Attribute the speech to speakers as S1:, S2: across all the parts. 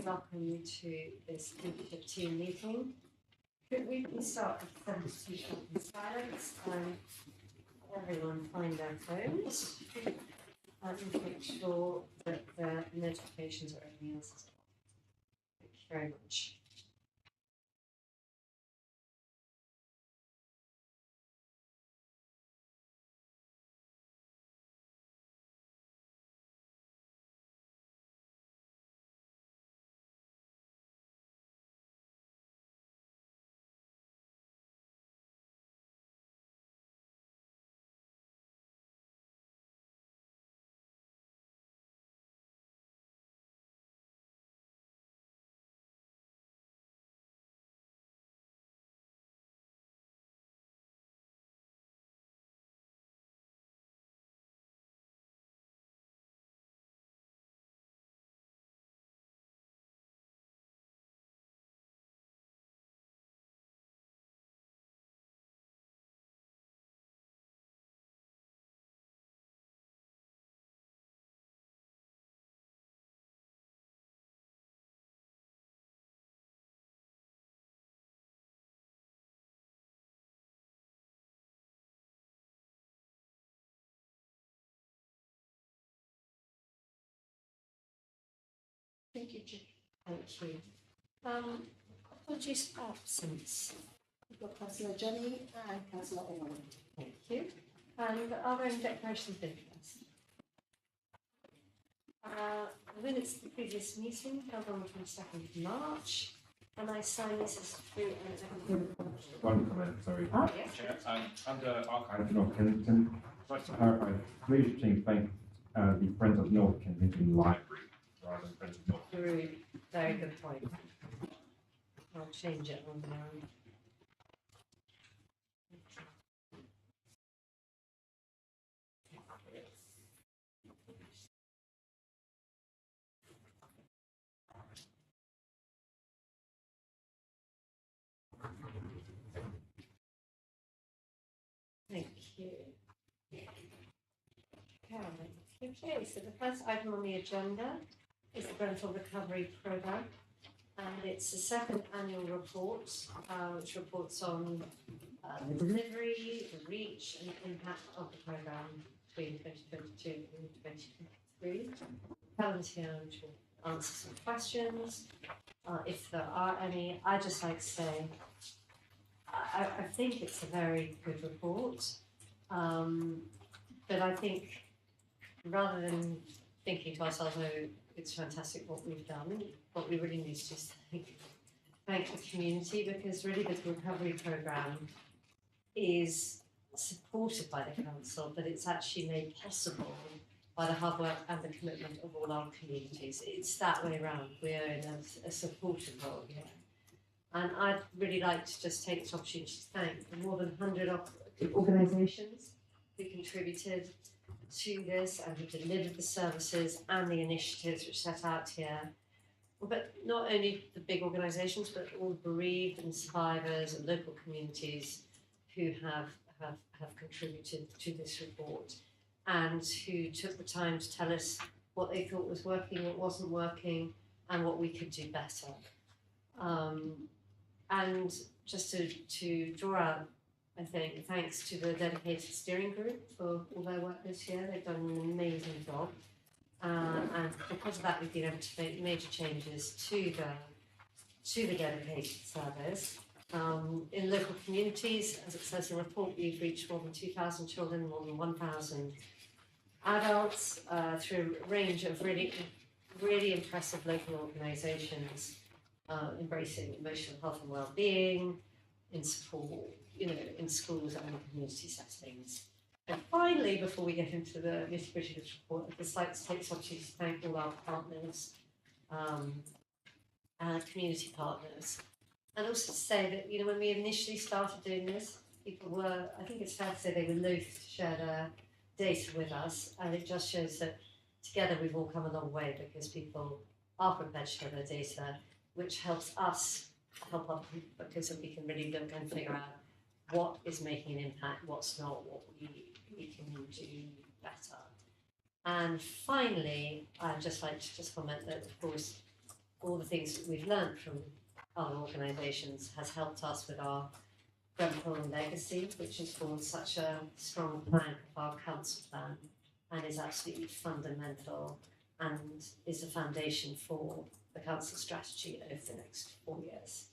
S1: welcome you to this leadership team meeting. Could we please start with 72 seconds silence and everyone find their phones and make sure that the notifications or anything else is on. Thank you very much. Thank you, Jim. Thank you. Apologies for absence.
S2: We've got Councillor Jenny and Councillor Owen.
S1: Thank you. And are there any declarations of interest? The minutes of the previous meeting held on the 22nd of March, and I sign this as through and
S3: One comment, sorry.
S1: Oh, yes.
S3: Chair, under Archive of North Kensington, I'd like to clarify, please change thank the Friends of North Kensington Library rather than Friends of North.
S1: Very good point. I'll change it on there. Thank you. Okay, so the first item on the agenda is the Rental Recovery Programme, and it's the second annual report, which reports on the delivery, the reach, and the impact of the programme between 2022 and 2023. Helen's here, which will answer some questions. If there are any, I'd just like to say, I think it's a very good report, but I think rather than thinking to ourselves, oh, it's fantastic what we've done, what we really need to do is thank the community, because really the recovery programme is supported by the council, but it's actually made possible by the hard work and the commitment of all our communities. It's that way around. We're in a supportive role here. And I'd really like to just take this opportunity to thank the more than 100 organisations who contributed to this and who delivered the services and the initiatives which set out here. But not only the big organisations, but all the bereaved and survivors and local communities who have contributed to this report and who took the time to tell us what they thought was working, what wasn't working, and what we could do better. And just to draw out, I think, thanks to the dedicated steering group for all their work this year. They've done an amazing job. And because of that, we've been able to make major changes to the dedicated service. In local communities, as it says in the report, we've reached more than 2,000 children, more than 1,000 adults through a range of really impressive local organisations embracing emotional health and well-being, in support, in schools and in community settings. And finally, before we get into the nitty-gritty of this report, I'd just like to take this opportunity to thank all our partners, community partners, and also to say that, when we initially started doing this, people were, I think it's fair to say they were loath to share their data with us, and it just shows that together we've all come a long way because people are prepared to share their data, which helps us help other people, because we can really look and figure out what is making an impact, what's not, what we can do better. And finally, I'd just like to comment that, of course, all the things that we've learned from other organisations has helped us with our Grenfell Legacy, which has formed such a strong plank of our council plan and is absolutely fundamental and is the foundation for the council strategy over the next 4 years.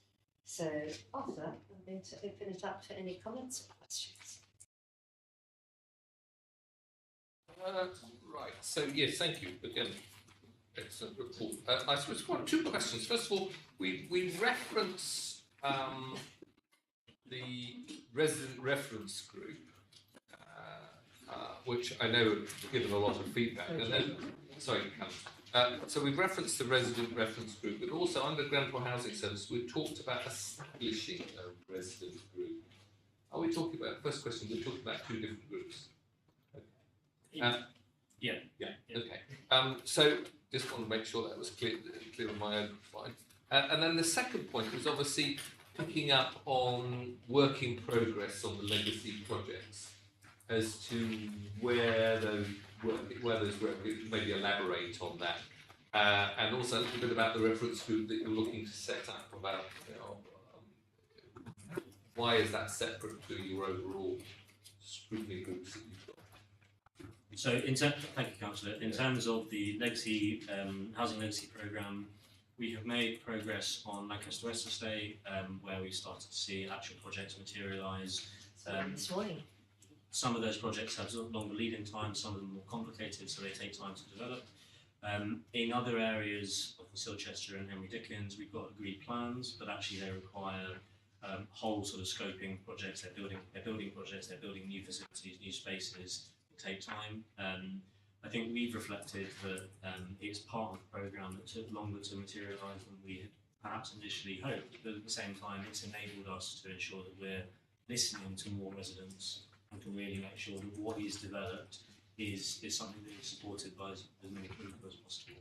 S1: So after that, I'm going to open it up to any comments or questions.
S4: Right, so yes, thank you again. Excellent report. I suppose I've got two questions. First of all, we reference the resident reference group, which I know have given a lot of feedback. And then, sorry, so we've referenced the resident reference group, but also under Grenfell Housing Service, we've talked about establishing a resident group. Are we talking about, first question, we're talking about two different groups?
S5: Yeah.
S4: Okay. So just want to make sure that was clear on my own mind. And then the second point was obviously picking up on work in progress on the legacy projects as to where those work, maybe elaborate on that. And also a little bit about the reference group that you're looking to set up about, why is that separate to your overall scrutiny groups that you've got?
S5: So, thank you, Councillor. In terms of the legacy housing legacy programme, we have made progress on Lancaster West Estate, where we started to see actual projects materialise.
S1: This morning.
S5: Some of those projects have longer lead-in time, some of them more complicated, so they take time to develop. In other areas of Silchester and Henry Dickens, we've got agreed plans, but actually they require whole sort of scoping projects. They're building projects, they're building new facilities, new spaces. Take time. I think we've reflected that it's part of the programme that took longer to materialise than we had perhaps initially hoped, but at the same time it's enabled us to ensure that we're listening to more residents and can really make sure that what is developed is something that is supported by as many people as possible.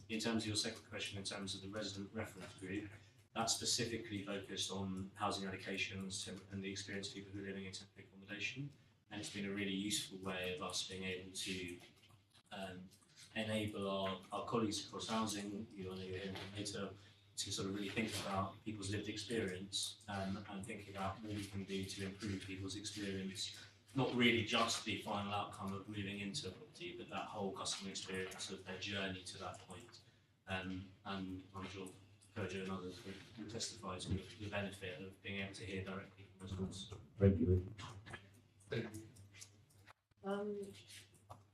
S5: In terms of your second question, in terms of the resident reference group, that's specifically focused on housing allocations and the experience of people who are living in temporary accommodation. And it's been a really useful way of us being able to enable our colleagues across housing, you'll hear later, to sort of really think about people's lived experience and think about what we can do to improve people's experience, not really just the final outcome of moving into a property, but that whole customer experience of their journey to that point. And I'm sure Kojo and others will testify to the benefit of being able to hear directly from residents.
S3: Regularly.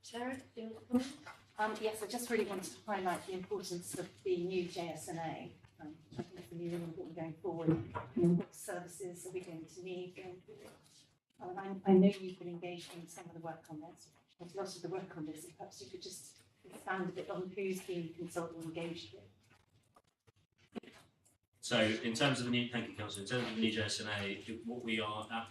S1: Sarah, do you want to comment?
S2: Yes, I just really wanted to highlight the importance of the new JSNA. I think it's really important going forward. What services are we going to need going forward? I know you've been engaged in some of the work on this, there's lots of the work on this, and perhaps you could just expand a bit on who's been consulted and engaged with.
S5: So in terms of the new, thank you, Councillor, in terms of the new JSNA, what we are at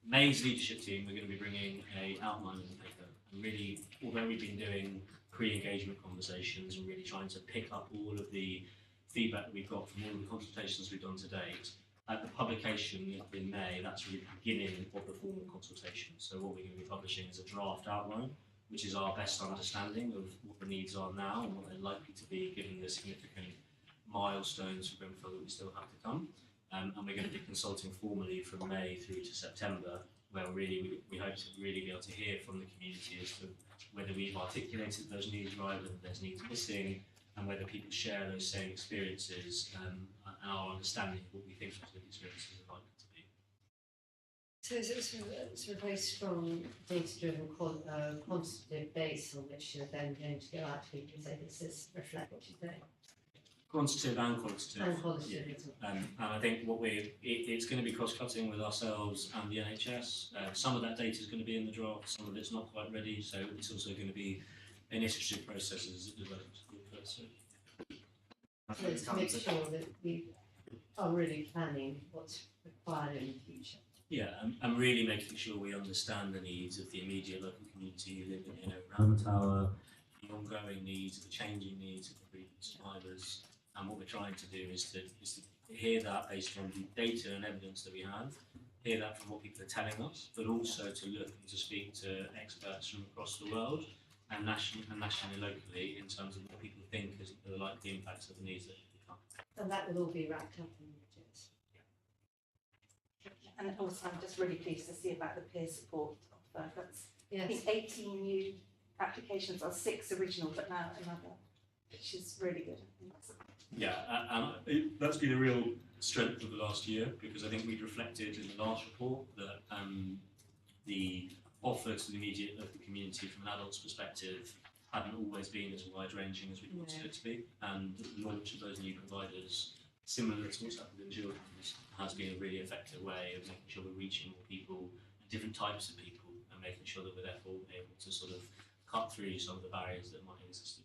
S5: May's leadership team, we're going to be bringing an outline of the paper. And really, although we've been doing pre-engagement conversations and really trying to pick up all of the feedback that we've got from all of the consultations we've done to date, at the publication in May, that's really the beginning of the formal consultation. So what we're going to be publishing is a draft outline, which is our best understanding of what the needs are now and what they're likely to be given the significant milestones for Grenfell that we still have to come. And we're going to be consulting formally from May through to September, where really we hope to really be able to hear from the community as to whether we've articulated those needs right, whether there's needs missing, and whether people share those same experiences and our understanding of what we think those experiences are likely to be.
S1: So it's a very strong data-driven quantitative base on which you're then going to go out to people and say, does this reflect what you think?
S5: Quantitative and qualitative.
S1: And qualitative as well.
S5: And I think what it's going to be cross-cutting with ourselves and the NHS. Some of that data is going to be in the draft, some of it's not quite ready, so it's also going to be an iterative process as it develops.
S1: So it's to make sure that we are really planning what's required in the future.
S5: Yeah, and really making sure we understand the needs of the immediate local community living in around the tower, the ongoing needs, the changing needs of the previous survivors. And what we're trying to do is to hear that based on the data and evidence that we have, hear that from what people are telling us, but also to look and to speak to experts from across the world and nationally and locally in terms of what people think is the likely impacts of the needs that come.
S1: And that will all be wrapped up in budgets.
S2: And also, I'm just really pleased to see about the peer support offer. That's, I
S1: Yes,
S2: think 18 new applications, or 6 original, but now another, which is really good. I think that's
S5: That's been a real strength of the last year, because I think we'd reflected in the last report that the offer to the immediate local community from an adult's perspective hadn't always been as wide-ranging as we wanted it to be, and the launch of those new providers, similar to what's happened in children's, has been a really effective way of making sure we're reaching more people, different types of people, and making sure that we're therefore able to sort of cut through some of the barriers that might exist.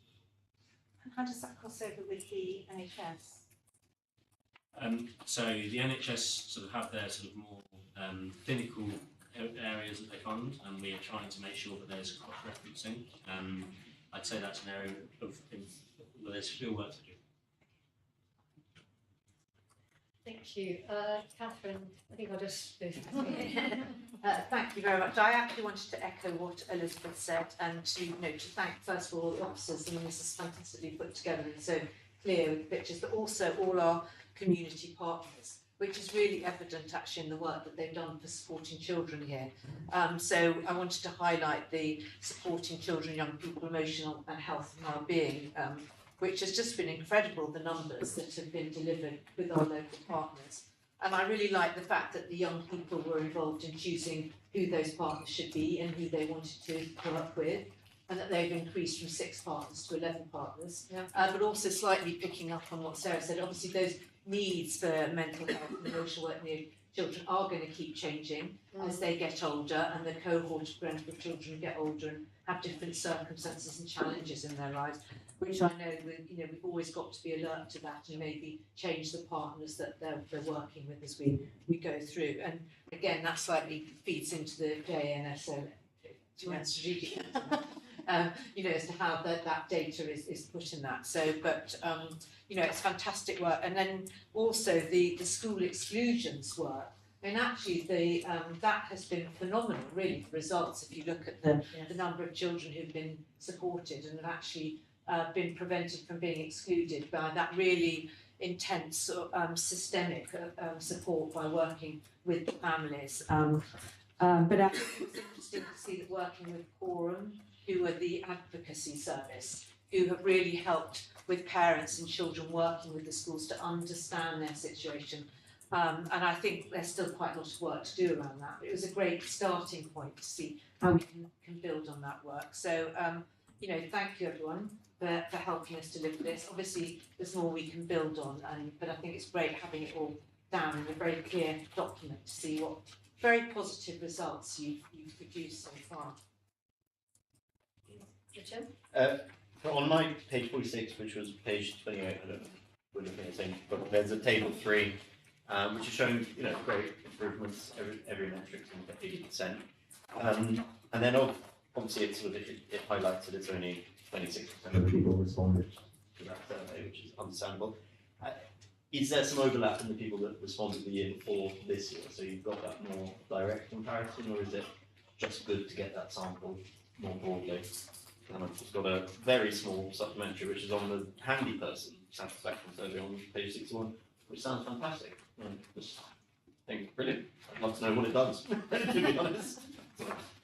S2: And how does that cross over with the NHS?
S5: So the NHS sort of have their sort of more clinical areas that they fund, and we are trying to make sure that there's cross-referencing. I'd say that's an area where there's still work to do.
S1: thank you. Catherine, I think I'll just do
S2: Thank you very much. I actually wanted to echo what Elizabeth said, and to thank first of all the officers. I mean, this is fantastically put together and so clear with pictures, but also all our community partners, which is really evident actually in the work that they've done for supporting children here. So I wanted to highlight the supporting children, young people, emotional and health and well-being, which has just been incredible, the numbers that have been delivered with our local partners. And I really like the fact that the young people were involved in choosing who those partners should be and who they wanted to work with, and that they've increased from 6 partners to 11 partners.
S1: Yeah.
S2: But also slightly picking up on what Sarah said, obviously those needs for mental health and emotional work near children are going to keep changing as they get older, and the cohort of Grenfell children get older and have different circumstances and challenges in their lives, which I know we've always got to be alert to that and maybe change the partners that they're working with as we go through. And again, that slightly feeds into the JNSO strategic as to how that data is put in that. So, but it's fantastic work. And then also the school exclusions work. I mean, actually, that has been phenomenal, really, the results. If you look at the number of children who've been supported and have actually been prevented from being excluded by that really intense systemic support by working with the families. But I think it was interesting to see that working with Quorum, who are the advocacy service, who have really helped with parents and children working with the schools to understand their situation. And I think there's still quite a lot of work to do around that. But it was a great starting point to see how we can build on that work. So, thank you everyone for helping us deliver this. Obviously, there's more we can build on, but I think it's great having it all down in a very clear document to see what very positive results you've produced so far.
S1: Richard?
S6: On my page 46, which was page 28, I don't know if we're looking at the same, but there's a table 3, which is showing, great improvements, every metric to 80%. And then obviously it highlights that it's only 26% of the people responded to that survey, which is understandable. Is there some overlap in the people that responded the year before this year? So you've got that more direct comparison, or is it just good to get that sample more broadly? And I've just got a very small supplementary, which is on the handy person satisfaction survey on page 61, which sounds fantastic. Just think, brilliant. I'd love to know what it does, to be honest.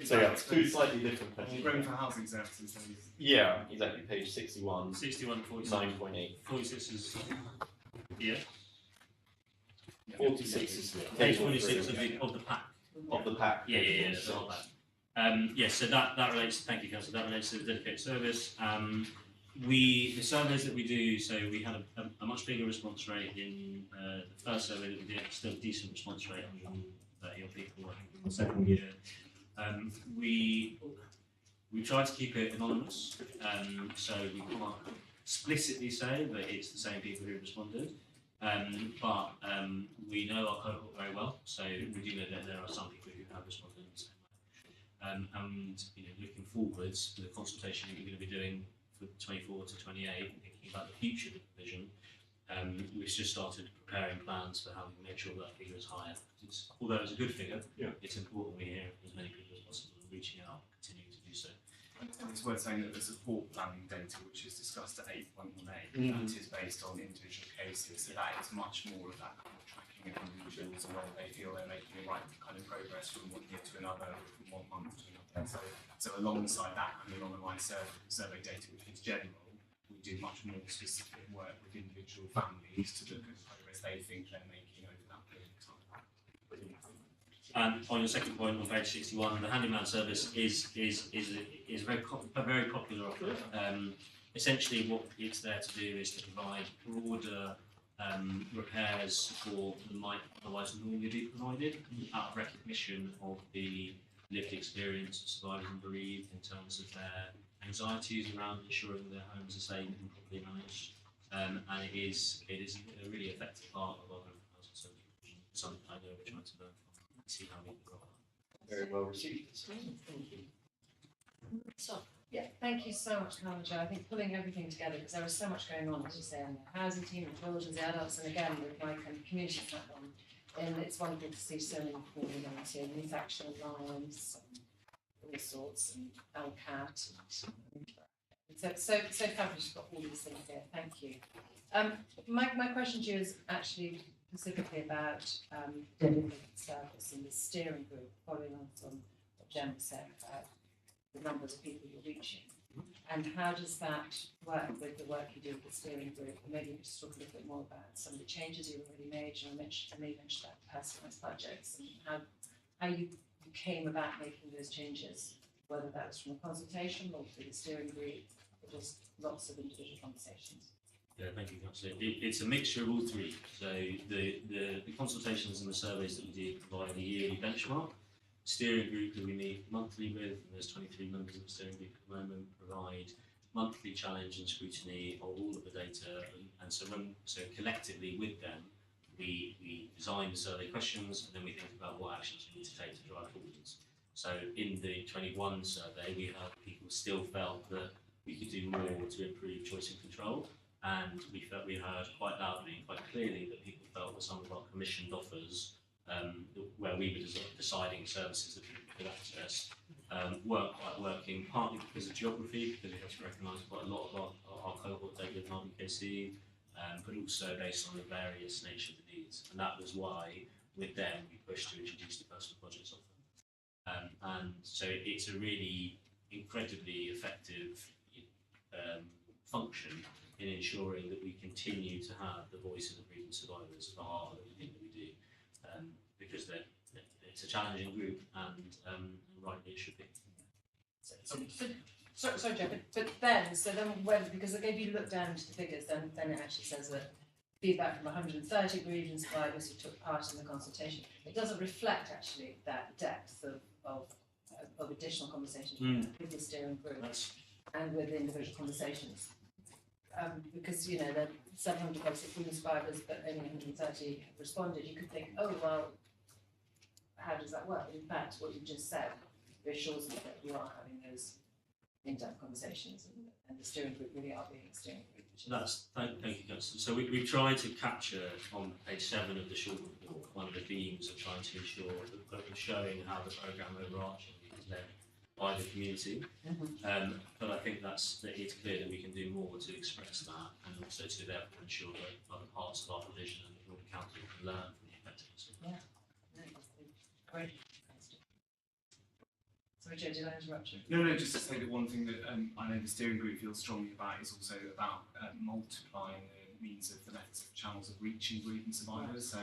S6: So yeah, it's 2 slightly different questions.
S7: Growing for housing services. So
S6: Yeah, exactly. Page 61,
S5: 61, 46.
S6: 9.8.
S5: 46 is here.
S6: 46 is
S5: Page 46 of the pack.
S6: of the pack.
S5: Yeah, that's all that. So that relates, thank you, Councillor, that relates to the dedicated service. The surveys that we do, so we had a much bigger response rate in the first survey that we did, still a decent response rate, 130 odd people, I think, in the second year. We try to keep it anonymous, so we can't explicitly say that it's the same people who responded. But we know our cohort very well, so we do know that there are some people who have responded in the same way. And looking forwards to the consultation that we're going to be doing for 24 to 28, thinking about the future of the division, we've just started preparing plans for how we can make sure that figure is higher. Although it's a good figure, it's important we hear as many people as possible and reaching out and continuing to do so.
S7: And it's worth saying that the support planning data, which is discussed at 8.18, that is based on individual cases. So that is much more of that kind of tracking of individuals and whether they feel they're making the right kind of progress from one year to another, or from 1 month to another. So alongside that and the anonymised survey data, which is general, we do much more specific work with individual families to look at the progress they think they're making over that period of time.
S5: And on your second point on page 61, the handyman service is a very popular offer. Essentially, what it's there to do is to provide broader repairs for that might otherwise normally be provided, out of recognition of the lived experience of survivors and bereaved in terms of their anxieties around ensuring their homes are safe and properly managed. And it is a really effective part of our housing service. Something I know we're trying to learn from. See how we can grow that.
S6: Very well received.
S1: So,
S8: Yeah, thank you so much, Carla Jo. I think pulling everything together, because there was so much going on, as you say, on the housing team, the children, the adults, and again, with my kind of community platform. And it's wonderful to see so many people volunteer, Youth Action Alliance, all sorts, and LCAT. So fabulous, you've got all these things here. Thank you. My question to you is actually specifically about delivery service and the steering group, following on from what Jen was saying about the numbers of people you're reaching. And how does that work with the work you do with the steering group? And maybe you could just talk a little bit more about some of the changes you've already made. I know you mentioned about personalised budgets and how you came about making those changes, whether that was from a consultation or through the steering group, or just lots of individual conversations.
S5: Yeah, thank you, Councillor. It's a mixture of all three. So the consultations and the surveys that we do provide a yearly benchmark. Steering group that we meet monthly with, and there's 23 members of the steering group at the moment, provide monthly challenge and scrutiny of all of the data, and so collectively with them, we design the survey questions, and then we think about what actions we need to take to drive forwards. So in the 21 survey, we heard people still felt that we could do more to improve choice and control, and we heard quite loudly and quite clearly that people felt that some of our commissioned offers, where we were deciding services that people could access, weren't quite working, partly because of geography, because we have to recognise quite a lot of our cohort data in RBKC, but also based on the various nature of the needs. And that was why, with them, we pushed to introduce the personal projects offer. And so it's a really incredibly effective function in ensuring that we continue to have the voice of the bereaved survivors at the heart of everything that we do. Because it's a challenging group, and rightly it should be.
S8: Sorry, Joe, but then because if you look down to the figures, then it actually says that feedback from 130 bereaved survivors who took part in the consultation. It doesn't reflect actually that depth of additional conversations with the steering group and with the individual conversations. Because there are 700 bereaved survivors, but only 130 responded. You could think, oh well, how does that work? In fact, what you just said reassures me that you are having those in-depth conversations, and the steering group really are being a steering group.
S5: Thank you, Councillor. So we've tried to capture on page 7 of the short report one of the themes of trying to ensure that we're showing how the programme overarching is led by the community. But I think it's clear that we can do more to express that, and also to therefore ensure that other parts of our provision and the broader council can learn from the effectiveness.
S8: Great. Sorry, Joe, did I interrupt you?
S7: No, just to say that one thing that I know the steering group feels strongly about is also about multiplying the means of the methods of channels of reaching bereaved survivors. So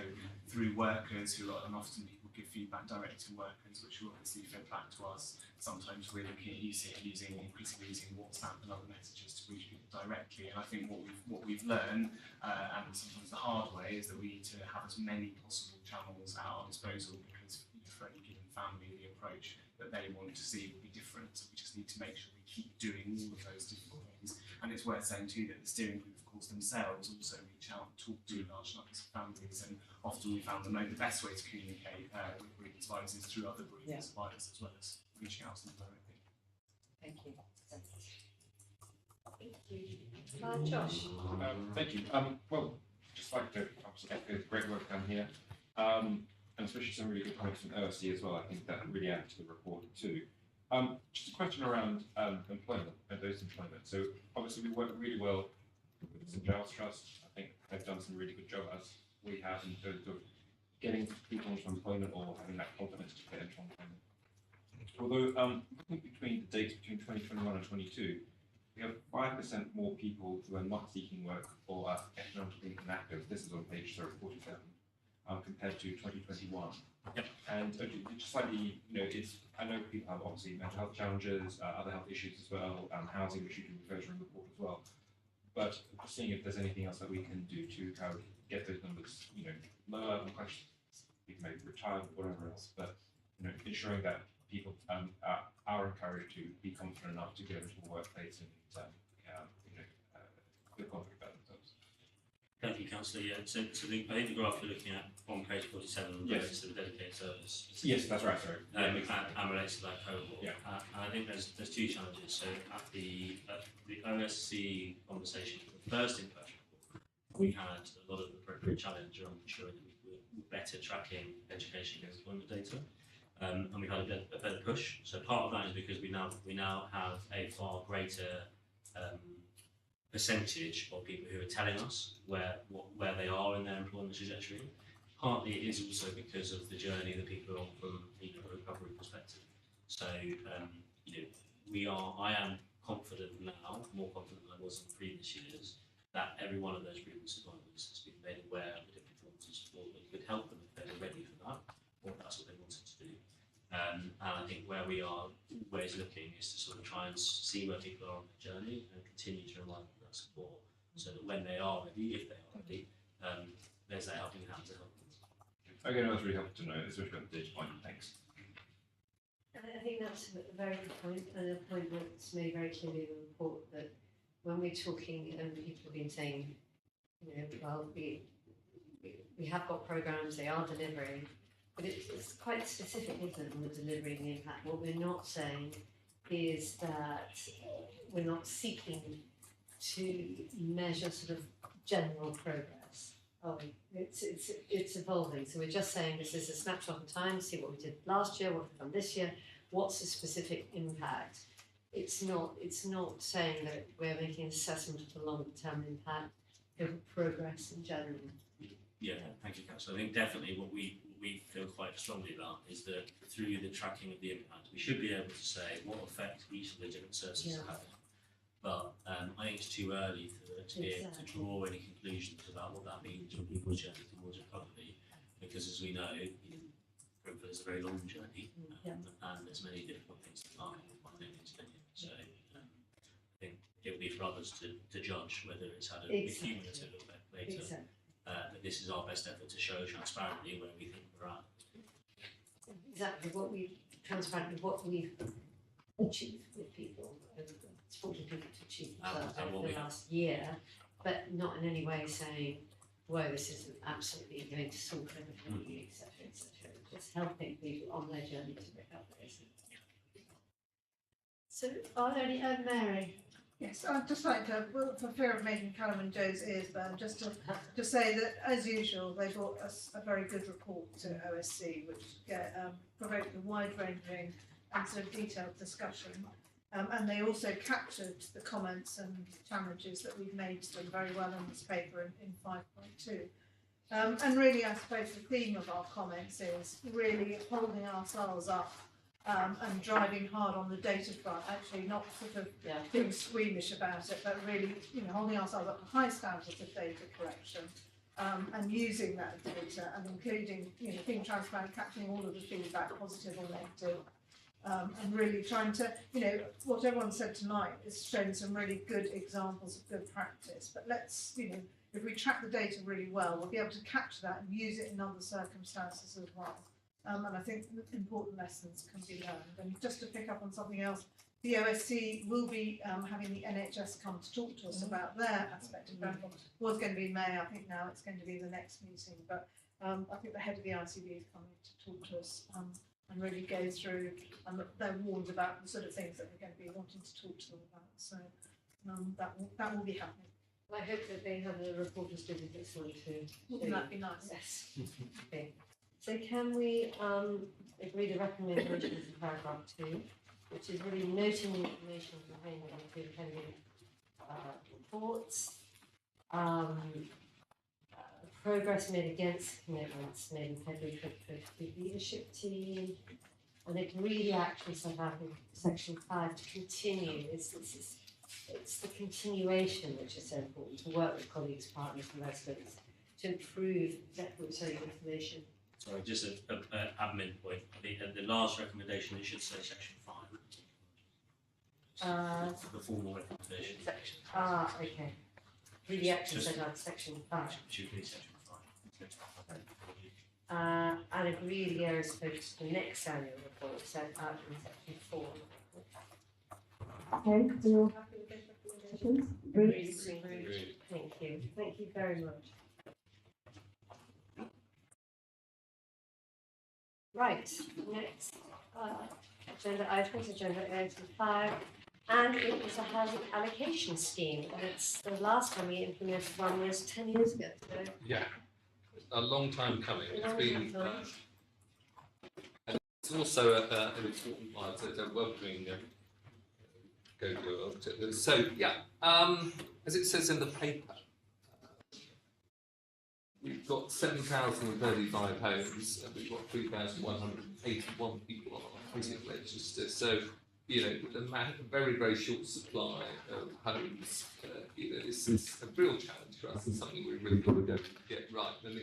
S7: through workers and often people give feedback directly to workers, which will obviously fed back to us. Sometimes we're looking at increasingly using WhatsApp and other messages to reach people directly. And I think what we've learned, and sometimes the hard way, is that we need to have as many possible channels at our disposal, because for any given family, the approach that they want to see will be different. So we just need to make sure we keep doing all of those different things. And it's worth saying too that the steering group, of course, themselves also reach out and talk to large numbers of families, and often we found the best way to communicate with bereaved survivors is through other bereaved survivors, as well as reaching out to them directly.
S8: Thank you.
S1: Josh.
S3: Thank you. Well, just like to echo the great work done here, and especially some really good points from Ursi as well. I think that really added to the report too. Just a question around employment and those employment. So obviously we work really well with St Giles Trust. I think they've done some really good job as we have in terms of getting people into employment or having that confidence to get into employment. Although I think between the dates between 2021 and 22, we have 5% more people who are not seeking work or are economically inactive. This is on page 47, compared to 2021.
S5: Yep.
S3: And just slightly, I know people have obviously mental health challenges, other health issues as well, housing, which you can refer to in the report as well. But just seeing if there's anything else that we can do to kind of get those numbers, lower, and people may retire, whatever else. But ensuring that people are encouraged to be confident enough to go into the workplace and feel confident about themselves.
S5: Thank you, Councillor. Yeah, so I think the graph you're looking at on page 47
S3: Yes.
S5: relates to the dedicated service.
S3: Yes, that's right. Sorry.
S5: And relates to that cohort.
S3: Yeah.
S5: And I think there's two challenges. So at the OSC conversation, the first impression, we had a lot of appropriate challenge around ensuring that we were better tracking education and employment data. And we had a better push. So part of that is because we now have a far greater percentage of people who are telling us where they are in their employment trajectory. Partly it is also because of the journey that people are on from a recovery perspective. So I am confident now, more confident than I was in previous years, that every one of those previous advisors has been made aware of the different forms of support that could help them if they were ready for that, or if that's what they wanted to do. And I think where we are always looking is to sort of try and see where people are on the journey and continue to remind them of that support, so that when they are ready, if they are ready, there's that helping hand to help them.
S3: Okay, no, that's really helpful to know, especially on the data point. Thanks.
S1: I think that's a very good point, and a point that's made very clearly in the report, that when we're talking, and people have been saying, well, we have got programmes, they are delivering, but it's quite specific, isn't it, on the delivery and the impact. What we're not saying is that we're not seeking to measure sort of general progress. It's evolving. So we're just saying this is a snapshot in time, see what we did last year, what we've done this year, what's the specific impact. It's not saying that we're making an assessment of the long-term impact of progress in general.
S5: Yeah, thank you, Councillor. I think definitely what we feel quite strongly about is that through the tracking of the impact, we should be able to say what effect each of the different services are having. But I think it's too early to be able to draw any conclusions about what that means for people's journey towards recovery, because as we know, recovery is a very long journey, and there's many different things that are finding its venue. So I think it would be for others to judge whether it's had a cumulative effect later.
S1: Exactly.
S5: But this is our best effort to show transparently where we think we're at.
S1: Exactly what we've achieved with people, supporting people to achieve themselves over the last year, but not in any way saying, "Whoa, this isn't absolutely going to solve everything," etc., etc. Just helping people on their journey to recovery. So, are there any? Mary.
S9: Yes, I'd just like to, well, for fear of making Callum and Joe's ears burn, just to say that, as usual, they brought us a very good report to OSC, which provoked a wide-ranging and sort of detailed discussion. And they also captured the comments and challenges that we've made to them very well in this paper in 5.2. And really, I suppose the theme of our comments is really holding ourselves up and driving hard on the data front, actually not sort of being squeamish about it, but really, holding ourselves up to high standards of data collection, and using that data and including, being transparent, capturing all of the feedback, positive or negative, and really trying to, what everyone said tonight is showing some really good examples of good practice. But let's, if we track the data really well, we'll be able to capture that and use it in other circumstances as well. And I think important lessons can be learned. And just to pick up on something else, the OSC will be having the NHS come to talk to us about their aspect of Grenfell. It was going to be May, I think now it's going to be the next meeting. But I think the head of the ICB is coming to talk to us and really go through, and they're warned about the sort of things that we're going to be wanting to talk to them about. So that will be happening.
S1: Well, I hope that they have a report as good as this one too.
S9: Wouldn't that be nice?
S1: Yes. Okay. So can we agree the recommendations in paragraph 2? which is really noting the information behind the independent reports, progress made against commitments made in February 2022 leadership team, and it really actually set out in section 5 to continue. It's the continuation which is so important, to work with colleagues, partners and residents to improve information.
S5: Sorry, just an admin point. The last recommendation, it should say section 5. The formal recommendation.
S1: Okay. Really actually set out section 5.
S5: Should be section 5.
S1: And agree the areas focused for the next annual report set out in section 4.
S10: Okay, so you're happy with those recommendations?
S1: Agreed. Thank you. Thank you very much. Right, next agenda items, agenda item 5, and it was a housing allocation scheme, and it's the last time we implemented one was 10 years ago. So
S4: Yeah, a long time coming. It's been, and it's also an important part of the welcoming go. So yeah, as it says in the paper, we've got 7,035 homes and we've got 3,181 people on our housing register. So, you know, a very, very short supply of homes, you know, this is a real challenge for us and something we've really got to go get right. And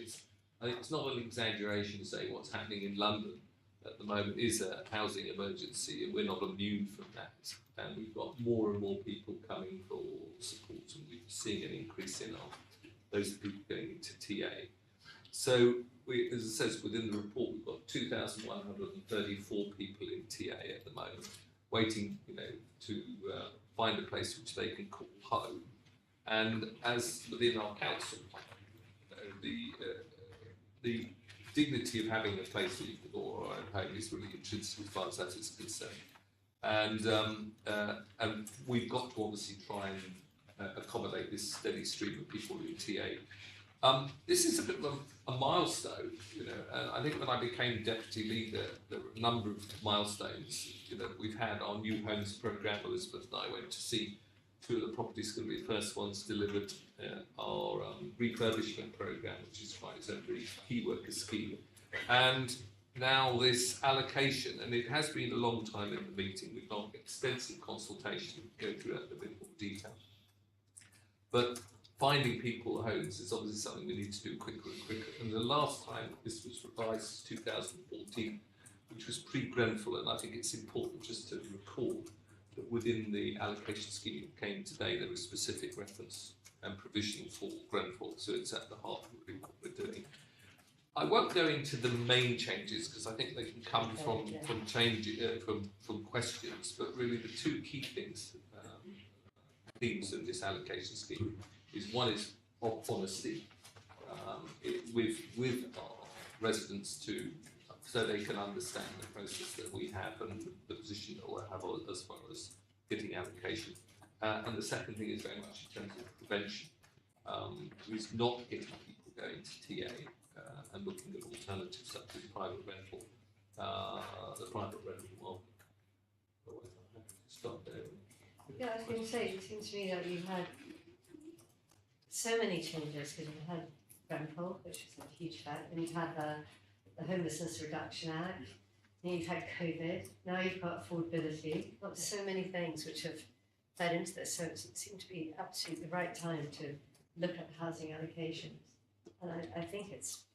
S4: I think it's not an exaggeration to say what's happening in London at the moment is a housing emergency, and we're not immune from that. And we've got more and more people coming for support, and we're seeing an increase in those people going into TA. So, as it says within the report, we've got 2,134 people in TA at the moment, waiting, you know, to find a place which they can call home. And as within our council, the dignity of having a place that you can call our own home is really intrinsic as far as that is concerned. And we've got to obviously try and accommodate this steady stream of people in TA. This is a bit of a milestone, you know, and I think when I became deputy leader, there were a number of milestones, you know, we've had our new homes programme. Elizabeth and I went to see 2 of the properties going to be the first ones delivered, our refurbishment programme, which is quite a very key worker scheme, and now this allocation, and it has been a long time in the meeting, we've got extensive consultation, go through that in a bit more detail. But finding people homes is obviously something we need to do quicker and quicker. And the last time this was revised, 2014, which was pre-Grenfell, and I think it's important just to recall that within the allocation scheme that came today, there was specific reference and provision for Grenfell, so it's at the heart of really what we're doing. I won't go into the main changes because I think they can come from questions, but really the 2 key things, themes of this allocation scheme is one is honesty with our residents so they can understand the process that we have and the position that we'll have as far as getting allocation. And the second thing is very much in terms of prevention, is not getting people going to TA and looking at alternatives such as private rental, the private rental market. Stop there.
S1: Yeah, I was going to say, it seems to me that you've had so many changes, because you've had Grenfell, which is a huge fact, and you've had the Homelessness Reduction Act, and you've had COVID, now you've got affordability, you've got so many things which have fed into this, so it seemed to be absolutely the right time to look at housing allocations. And I think it's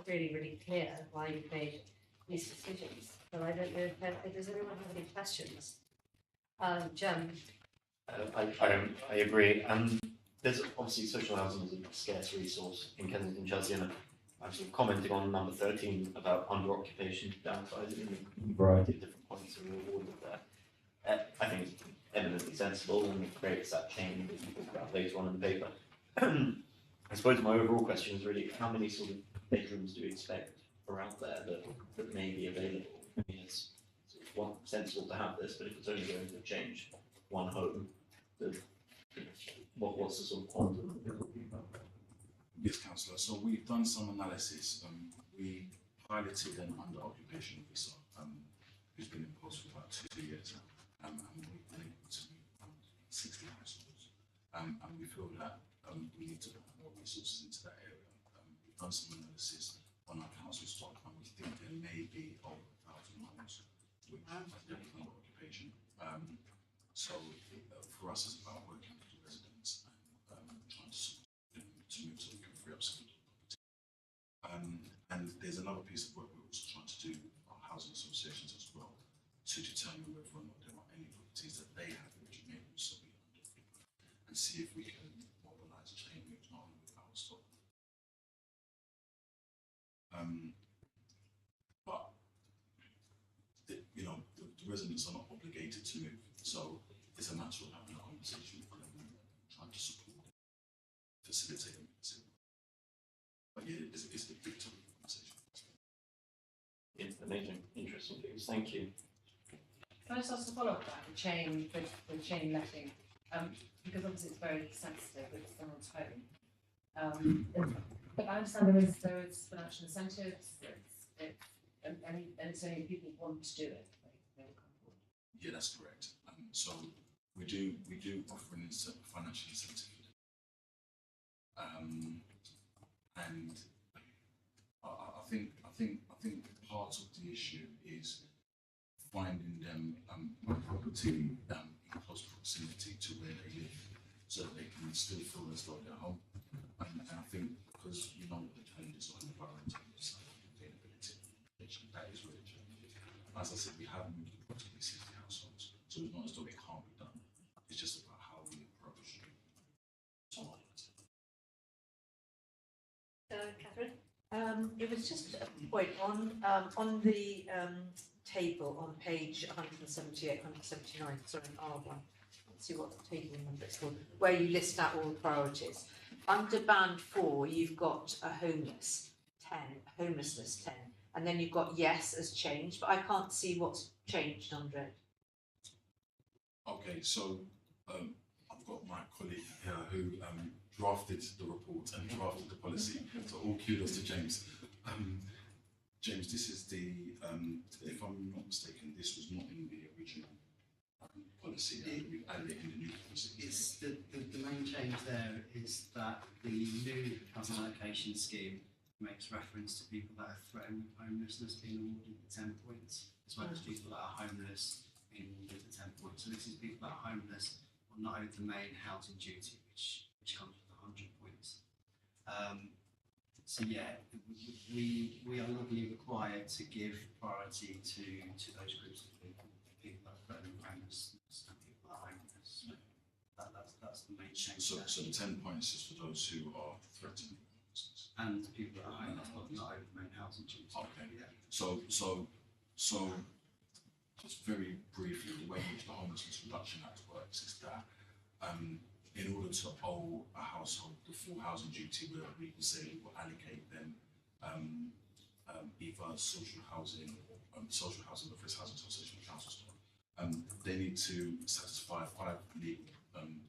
S1: really, really clear why you've made these decisions. So I don't know if does anyone have any questions? Jem?
S6: I agree. There's obviously social housing is a scarce resource in Kensington, Chelsea, and I'm sort of commenting on number 13 about under-occupation, downsizing, and a variety of different points that were awarded there. I think it's eminently sensible and it creates that chain that you talk about later on in the paper. I suppose my overall question is really, how many sort of bedrooms do you expect are out there that may be available? I mean, it's sort of sensible to have this, but if it's only going to change one home, what's the sort of quantum?
S11: Yes, Councillor. So we've done some analysis. We piloted an under-occupation visa who's been in post for about 2 years now, and we've been able to move 60 households. And we feel that we need to put more resources into that area. We've done some analysis on our council stock, and we think there may be over 1,000 homes which have definitely got occupation. So for us, it's about working with the residents and trying to support them to move so we can free up some property. And there's another piece of work we're also trying to do with our housing associations as well, to determine whether or not there are any properties that they have which may also be under and see if we can mobilise a chain move not only with our stock. But the residents are not obligated to move, so it's a matter of having a conversation with them and trying to support them, facilitate them. But yeah, it's a big topic of conversation.
S6: Amazing, interesting things. Thank you.
S8: Can I just ask a follow-up about the chain letting? Because obviously it's very sensitive with someone's home. But I understand there is financial incentives, and it's only people who want to do it. They will come forward.
S11: Yeah, that's correct. So we do offer an financial incentive. And I think part of the issue is finding them a property in close proximity to where they live, so that they can still feel as though they're home. And I think because you know what the challenges are in the borough in terms of sustainability, that is where the challenge is. As I said, we have moved approximately 60 households, so it's not as though it can't be done. It's just about how we approach someone.
S1: Catherine?
S12: It was just a point on the table on page 178, 179, sorry, R1. Let's see what the table number is called, where you list out all the priorities. Under band 4, you've got a homelessness 10, and then you've got yes as changed, but I can't see what's changed under it.
S11: Okay, so I've got my colleague here who drafted the report and drafted the policy, so all kudos to James. James, this is the, if I'm not mistaken, this was not in the original policy, we've added it in the new policy.
S13: It's the main change there is that the new housing allocation scheme makes reference to people that are threatened with homelessness being awarded the 10 points, as well as people that are homeless being awarded the 10 points. So this is people that are homeless or not owed the main housing duty, which comes with 100 points. So yeah, we are legally required to give priority to those groups of people that are threatened with homelessness and people that are homeless. That's the main change.
S11: So the 10 points is for those who are threatened with homelessness.
S13: And people that are homeless but not owed the main housing duty.
S11: Okay.
S13: Yeah.
S11: So just very briefly, the way in which the Homelessness Reduction Act works is that in order to owe a household the full housing duty, where we can say we will allocate them either social housing or first housing association or council stock, they need to satisfy 5 legal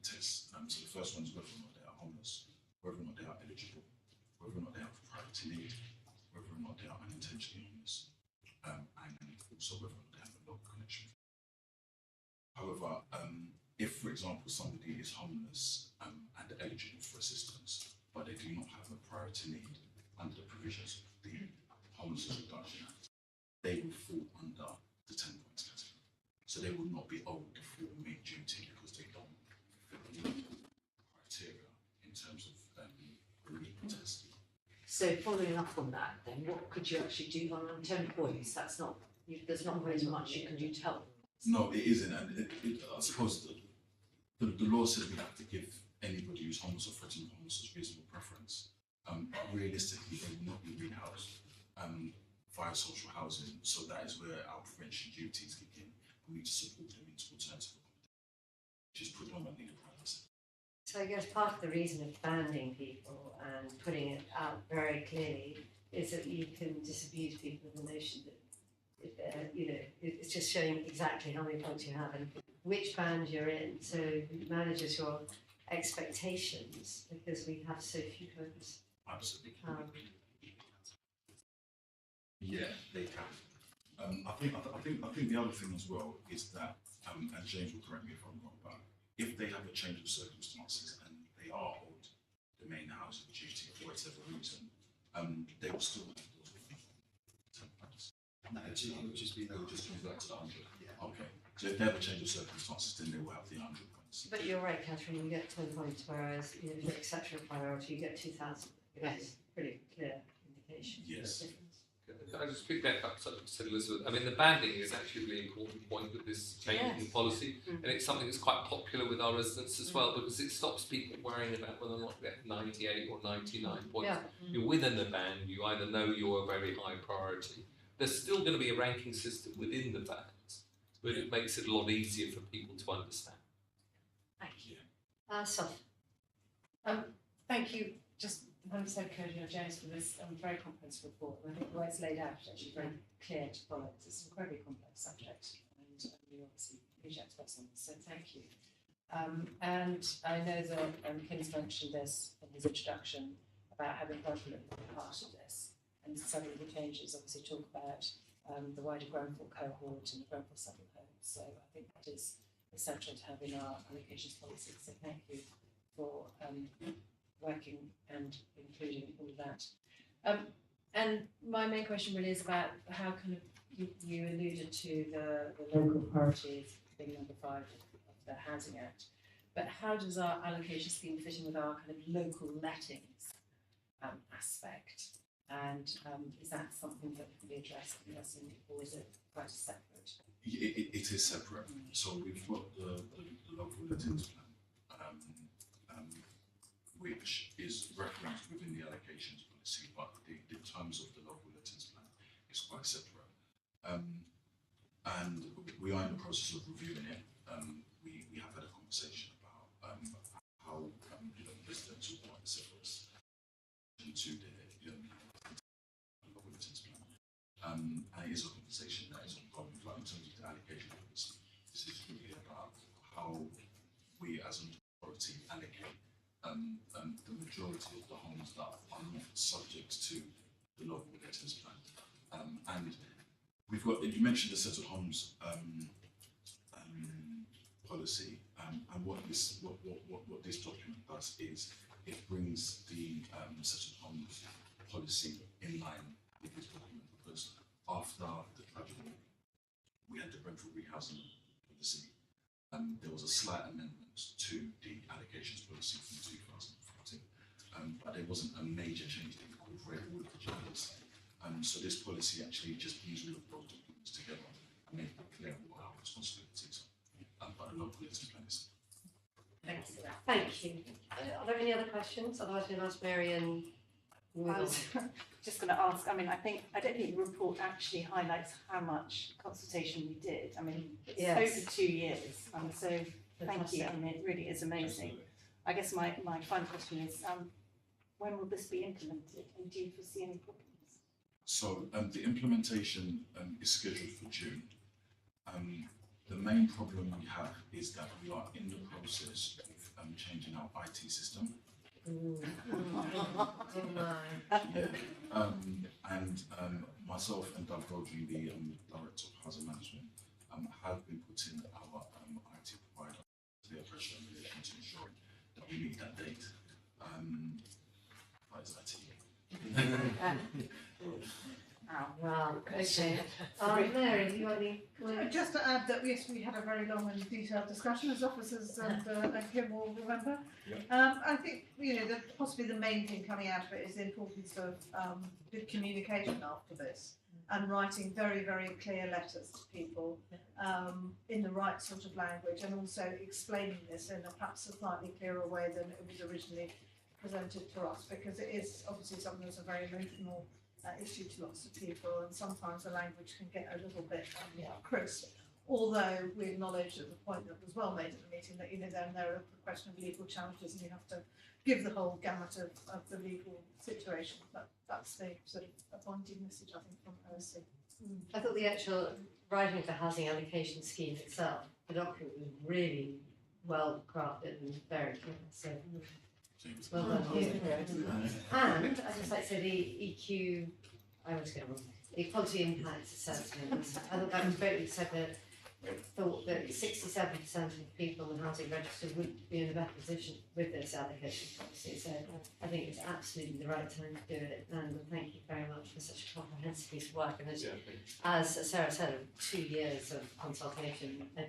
S11: tests. So the first one is whether or not they are homeless, whether or not they are eligible, whether or not they have priority need, whether or not they are unintentionally homeless, and also whether or not they have a local connection. However, if, for example, somebody is homeless and eligible for assistance, but they do not have a priority need under the provisions of the Homelessness Reduction Act, they will fall under the 10 points category. So they will not be owed the full main duty because they don't fit the criteria in terms of the legal test.
S12: So following up on that, then what could you actually do on 10 points? There's not really much you can do to help.
S11: No, it isn't, and I suppose the law says we have to give anybody who's homeless or threatened with homelessness reasonable preference. Realistically, they will not be rehoused via social housing, so that is where our prevention duties kick in. We need to support them into alternative accommodation, which is predominantly the private sector.
S1: So I guess part of the reason of banning people and putting it out very clearly is that you can disabuse people of the notion that it's just showing exactly how many points you have and which band you're in, so it manages your expectations because we have so few homes.
S11: Absolutely. Yeah, they can. I think the other thing as well is that, and James will correct me if I'm wrong, but if they have a change of circumstances and they are owed the main housing duty for whatever reason, they will still have those £10.
S13: No, it would just be
S11: They will just move that to the 100.
S13: Yeah.
S11: Okay. So if they have a change of circumstances, then they will have the 100 points.
S1: But you're right, Catherine, you get 10 points, whereas you know, if you're exceptional priority, you get 2,000. Yes. Pretty clear indication. of the
S11: Yes.
S1: difference.
S4: Can I just pick back up something said Elizabeth? I mean, the banding is actually a really important point with this change in
S1: Yes.
S4: policy, and it's something that's quite popular with our residents as well, because it stops people worrying about whether or not they get 98 or 99 points.
S1: Yeah.
S4: You're within the band, you either know you're a very high priority. There's still going to be a ranking system within the bands, but it makes it a lot easier for people to understand.
S1: Thank you. Soph.
S8: Thank you, just 100% Cody James for this very comprehensive report. And I think the way it's laid out is actually very clear to follow. It's an incredibly complex subject, and you're obviously huge experts on this, so thank you. And I know that Kim's mentioned this in his introduction about having Grenfell as part of this, and several of the changes obviously talk about the wider Grenfell cohort and the Grenfell Southern homes. So I think that is essential to have in our allocations policy. So thank you for working and including all of that. And my main question really is about how kind of you alluded to the local priorities being number 5 of the Housing Act, but how does our allocation scheme fit in with our kind of local lettings aspect? And is that something that can be addressed in Lesson, or is it quite separate?
S11: It is separate. So we've got the local lettings plan, which is referenced within the allocations policy, but the terms of the local lettings plan is quite separate. And we are in the process of reviewing it. We have had a conversation about how residents would like separate to the local lettings plan. And it is a conversation that is ongoing, but in terms of the allocation policy, this is really about how we as an authority allocate the majority of the homes that are not subject to the local lettings plan. And we've got, you mentioned the settled homes policy, and what this document does is it brings the settled homes policy in line with this document, because after the tragedy, we had the Brentford rehousing policy. There was a slight amendment to the allocations policy from 2014, but there wasn't a major change that incorporated all of the changes. So this policy actually just brings all of those documents together and make it clear what our responsibilities are. But the local lettings plan is.
S1: Thank you. Thank you. Are there any other questions? Otherwise, we'll ask Mary and move
S2: I
S1: on.
S2: was just going to ask, I mean, I don't think the report actually highlights how much consultation we did. I mean, it's
S1: Yes.
S2: over 2 years, so thank you. I mean, it really is amazing. I guess my final question is, when will this be implemented, and do you foresee any problems?
S11: So the implementation is scheduled for June. The main problem we have is that we are in the process of changing our IT system. And myself and Doug Rodri, the Director of Housing Management, have been putting our IT provider to their pressure in relation to ensuring that we meet that date. That is IT.
S1: Wow, okay. Mary, do you want any comments?
S9: Just to add that, yes, we had a very long and detailed discussion as officers and Kim will remember. I think, that possibly the main thing coming out of it is the importance of good communication after this and writing very, very clear letters to people in the right sort of language, and also explaining this in a perhaps a slightly clearer way than it was originally presented to us, because it is obviously something that's a very emotional issue to lots of people, and sometimes the language can get a little bit crisp. Although we acknowledge at the point that was well made at the meeting that there are a question of legal challenges, and you have to give the whole gamut of the legal situation. But that's the sort of appointing message, I think, from OSC.
S1: I thought the actual writing of the housing allocation scheme itself, the document was really well crafted and very clear. So well done you. And I'd just like to say the EQ I always get it wrong. The equality impact assessment. I thought that was great. You said that thought that 67% of people in the housing register would be in a better position with this allocation policy. So I think it's absolutely the right time to do it. And thank you very much for such a comprehensive piece of work. And as Sarah said, 2 years of consultation. I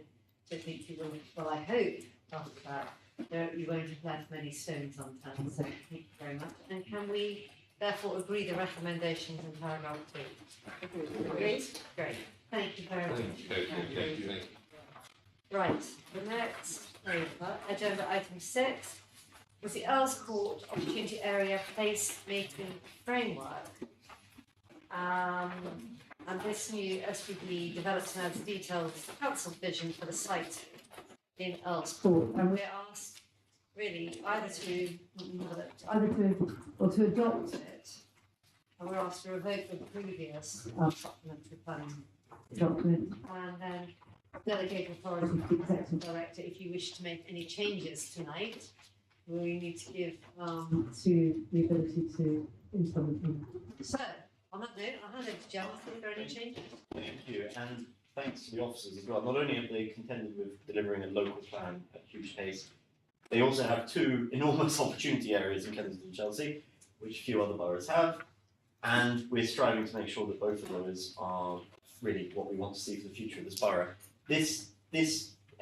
S1: don't think you will. Well, I hope after that you won't have left many stones unturned. So thank you very much. And can we therefore agree the recommendations in paragraph 2? Agreed? Great. Thank you very much.
S4: Thank you.
S1: Right, the next over, agenda item 6, was the Earls Court Opportunity Area Placemaking Framework. And this new SPP develops and adds detailed council vision for the site in Earls Court. And we're asked really either to adopt it, and we're asked to revoke the previous supplementary planning document and then delegate authority to the executive director if you wish to make any changes tonight. We need to give to the ability to implement them. So, on that note, I'll hand over to Jonathan. Are there any changes?
S6: Thank you, and thanks to the officers as well. Not only have they contended with delivering a local plan at huge pace, they also have 2 enormous opportunity areas in Kensington and Chelsea, which few other boroughs have, and we're striving to make sure that both of those are really what we want to see for the future of this borough. This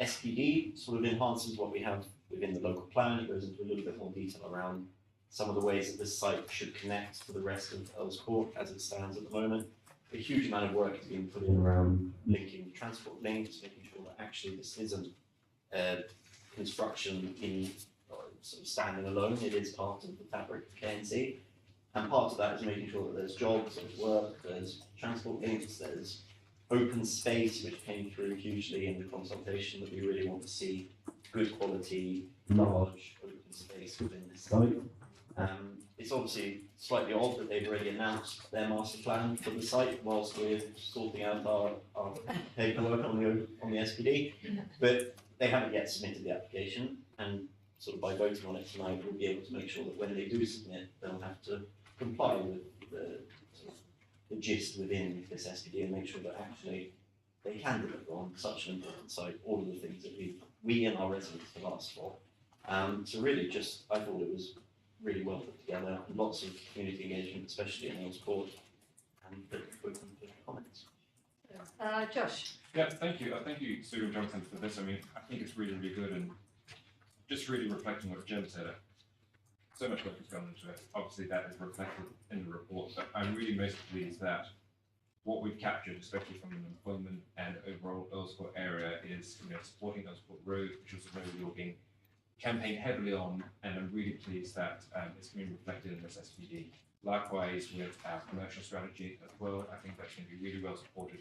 S6: SPD sort of enhances what we have within the local plan. It goes into a little bit more detail around some of the ways that this site should connect to the rest of Earls Court as it stands at the moment. A huge amount of work is being put in around linking transport links, making sure that actually this isn't construction in sort of standing alone. It is part of the fabric of KNC. And part of that is making sure that there's jobs, there's work, there's transport links, there's open space, which came through hugely in the consultation, that we really want to see good quality, large open space within this site. It's obviously slightly odd that they've already announced their master plan for the site whilst we're sorting out our paperwork on the SPD, but they haven't yet submitted the application, and sort of by voting on it tonight, we'll be able to make sure that when they do submit, they'll have to comply with the gist within this SPD and make sure that actually they can deliver on such an important site all of the things that we and our residents have asked for. So really just, I thought it was really well put together, lots of community engagement, especially in Earls Court, and open to comments.
S1: Josh?
S3: Yeah, thank you. Thank you, Sue and Jonathan, for this. I mean, I think it's really, really good, and just really reflecting what Jen said. So much work has gone into it. Obviously, that is reflected in the report, but I'm really most pleased that what we've captured, especially from an employment and overall Earls Court area, is supporting Earls Court Road, which was a road we were being campaigned heavily on, and I'm really pleased that it's being reflected in this SPD. Likewise, with our commercial strategy as well, I think that's going to be really well supported.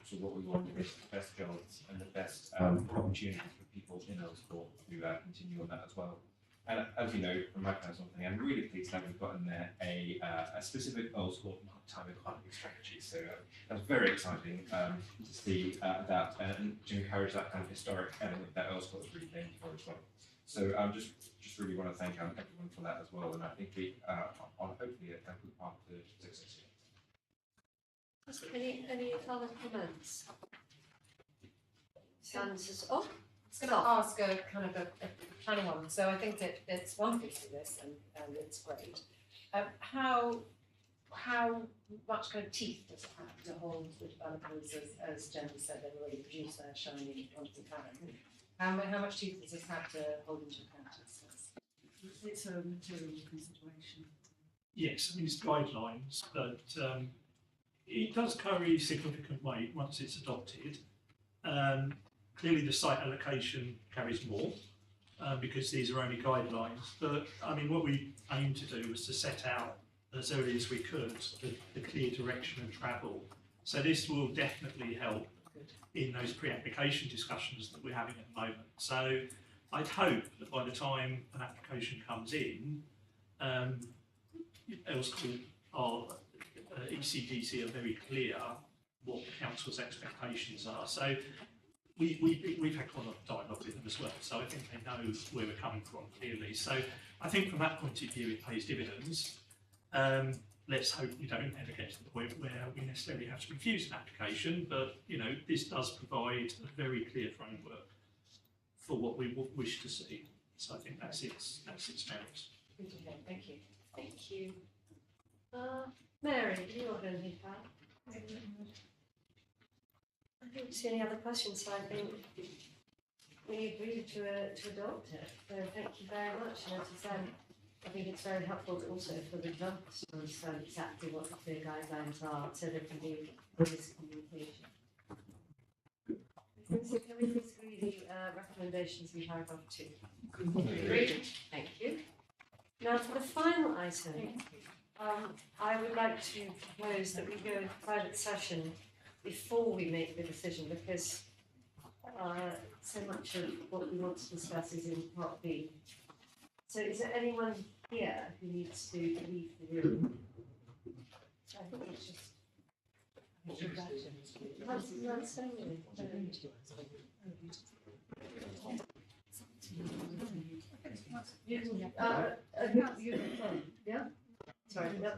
S3: So what we want is the best jobs and the best opportunities for people in Earls Court to continue on that as well. And as you know, from my personal thing, I'm really pleased that we've got in there a specific Earls Court time economy strategy. So that's very exciting to see that and to encourage that kind of historic element that Earls Court is really named for as well. So just really want to thank everyone for that as well. And I think we are hopefully a good part of the success here.
S1: Any other comments? Sands off.
S8: I was going to ask a kind of a planning one. So I think that it's wonderful to do this, and it's great. How much kind of teeth does it have to hold the developers, as Jen said, they've already produced their shiny quantity plan. How much teeth does this have to hold into account?
S9: It's a material consideration.
S14: Yes, I mean, it's guidelines, but it does carry significant weight once it's adopted. Clearly the site allocation carries more because these are only guidelines, but I mean what we aim to do was to set out as early as we could the clear direction of travel. So this will definitely help in those pre-application discussions that we're having at the moment. So I'd hope that by the time an application comes in, Earls Court ECDC are very clear what the council's expectations are. So we've had quite a lot of dialogue with them as well, so I think they know where we're coming from clearly. So I think from that point of view it pays dividends. let's hope we don't ever get to the point where we necessarily have to refuse an application, but, you know, this does provide a very clear framework for what we wish to see. So I think that's its merits.
S1: Good to hear. Thank you. Thank you. Mary, do you want anything to add? I don't see any other questions, so I think we agreed to adopt it. So thank you very much. And as I said, I think it's very helpful also for the developers to understand exactly what the clear guidelines are so they can do this communication. So can we please agree the recommendations in paragraph 2? Agreed. Thank you. Now for the final item, I would like to propose that we go into private session before we make the decision, because so much of what we want to discuss is in part B. So is there anyone here who needs to leave the room? I think it's just. Yeah? Sorry, yeah.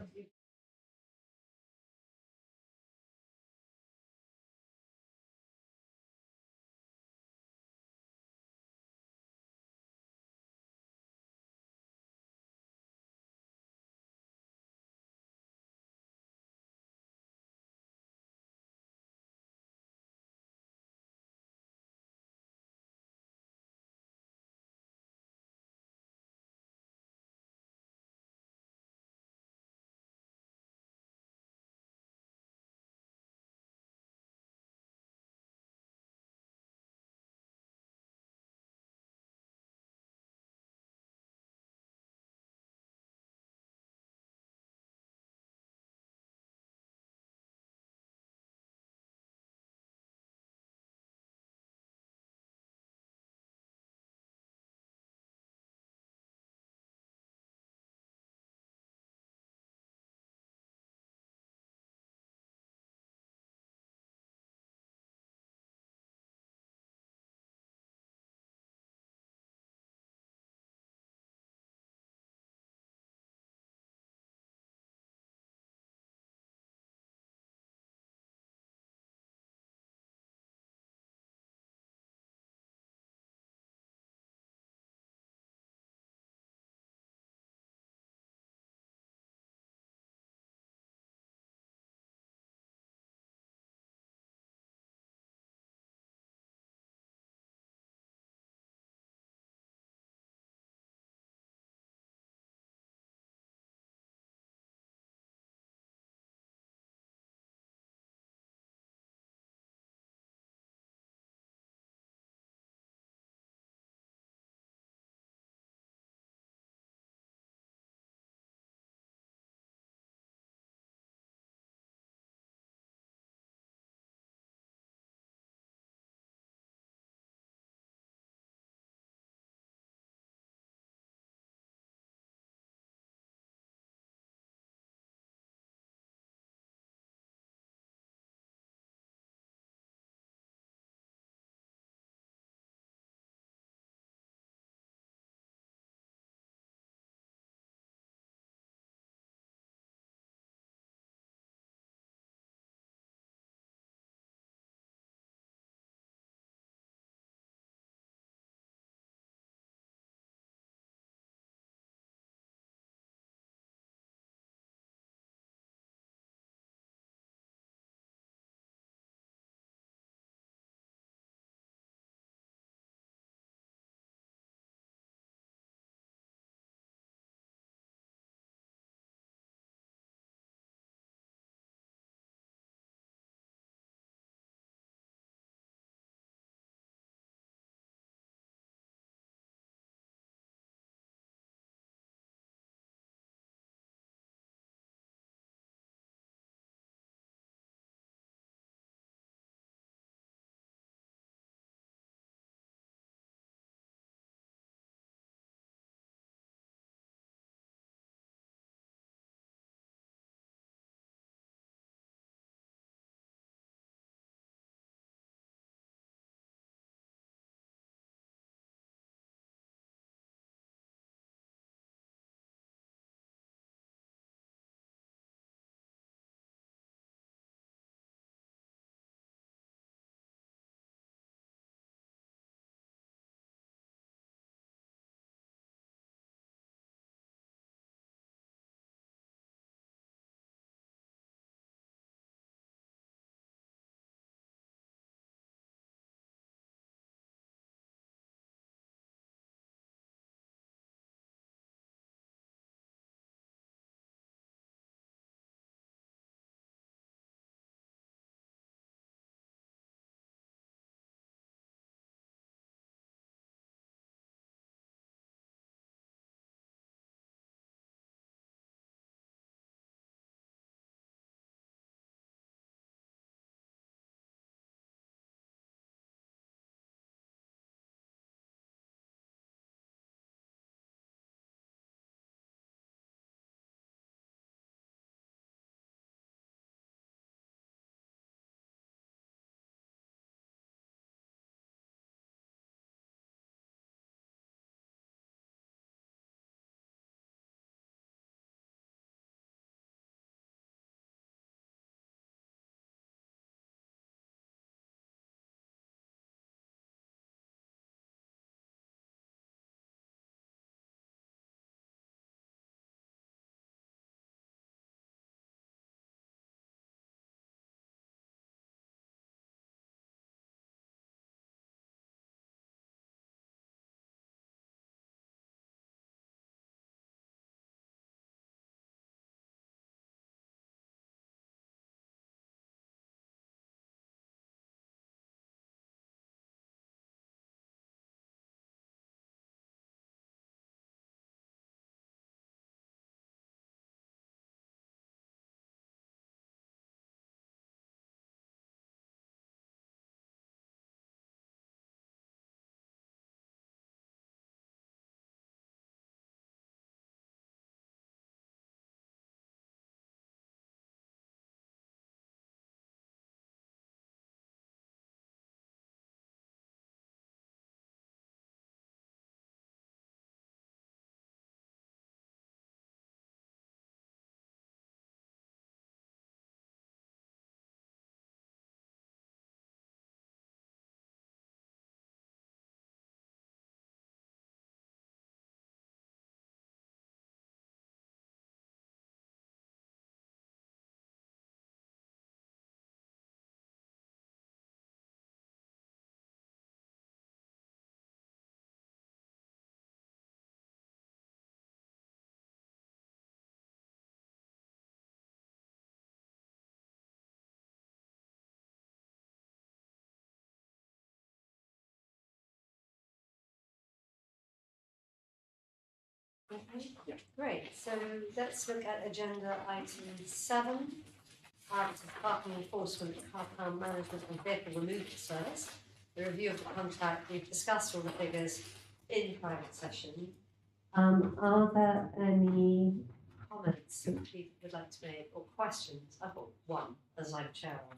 S1: Okay, great, so let's look at agenda item 7. Parking enforcement, car pound management and vehicle removal service. The review of the contract, we've discussed all the figures in private session. Are there any comments that people would like to make or questions? I've got one as I'm chair of.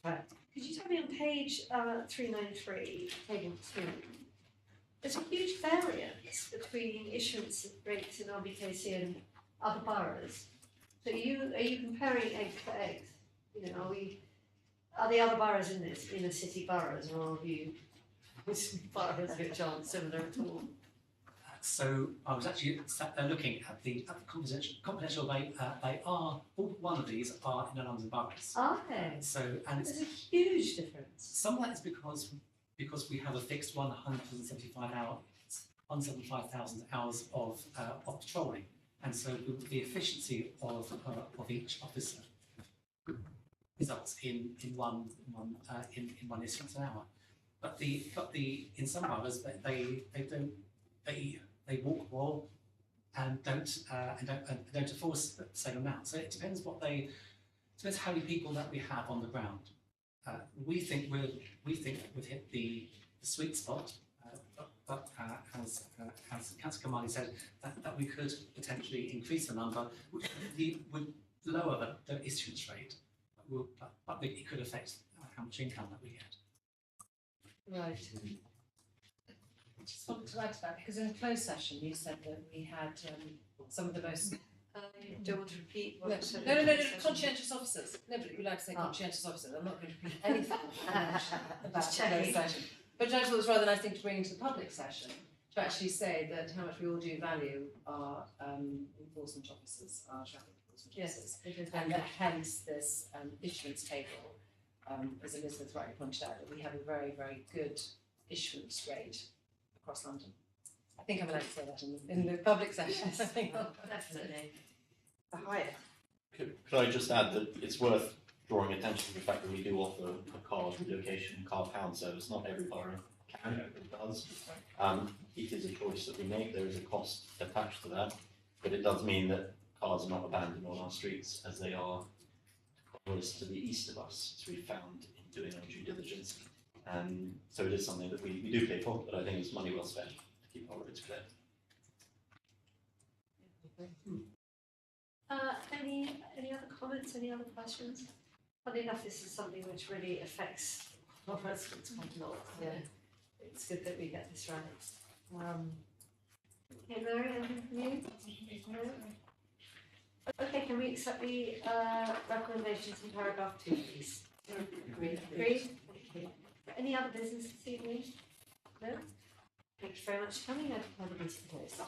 S1: Right, could you tell me on page 393, table 2, there's a huge variance between issuance rates in RBKC and other boroughs. So are you comparing egg for egg? You know, are the other boroughs in this inner city boroughs, or have you boroughs which aren't similar at all?
S13: So I was actually looking at the confidential. They are all but one of these are in the London boroughs.
S1: Okay.
S13: So and
S1: There's a huge difference.
S13: some of that is because we have a fixed 175,000 hours of patrolling, and so the efficiency of each officer results in one instance an hour. But in some boroughs they walk more and don't enforce the same amount. So it depends depends how many people that we have on the ground. We think we've hit the sweet spot, but as Councillor Kamali said, that we could potentially increase the number, which would lower the issuance rate, but it could affect how much income that we get.
S1: Right.
S8: I just wanted to add to that, because in closed session you said that we had some of the most
S1: You don't want to repeat what
S8: no,
S1: you said?
S8: no, conscientious officers. Nobody would like to say
S1: Oh.
S8: conscientious officers. I'm not going to repeat anything about the
S1: Just
S8: closed
S1: checking.
S8: session. But I thought it was rather nice thing to bring into the public session, to actually say that how much we all do value our enforcement officers, our traffic enforcement officers.
S1: Yes, it is.
S8: And that hence this issuance table, as Elizabeth rightly pointed out, that we have a very, very good issuance rate across London. I think I'm allowed to say that in the public session.
S1: Yes, definitely.
S12: The higher.
S6: Could I just add that it's worth drawing attention to the fact that we do offer a car relocation, car pound service. Not every borough can, it does. It is a choice that we make. There is a cost attached to that, but it does mean that cars are not abandoned on our streets as they are to the east of us, as we found in doing our due diligence. So it is something that we do pay for, but I think it's money well spent to keep our roads clear.
S1: Any other comments, any other questions? Funny enough, this is something which really affects our residents quite a lot. So it's good that we get this right. Okay, Mary, anything from you? No? Okay, can we accept the recommendations in paragraph 2, please? Agreed. Okay. Any other business this evening? No? Thank you very much for coming. I declare the meeting closed.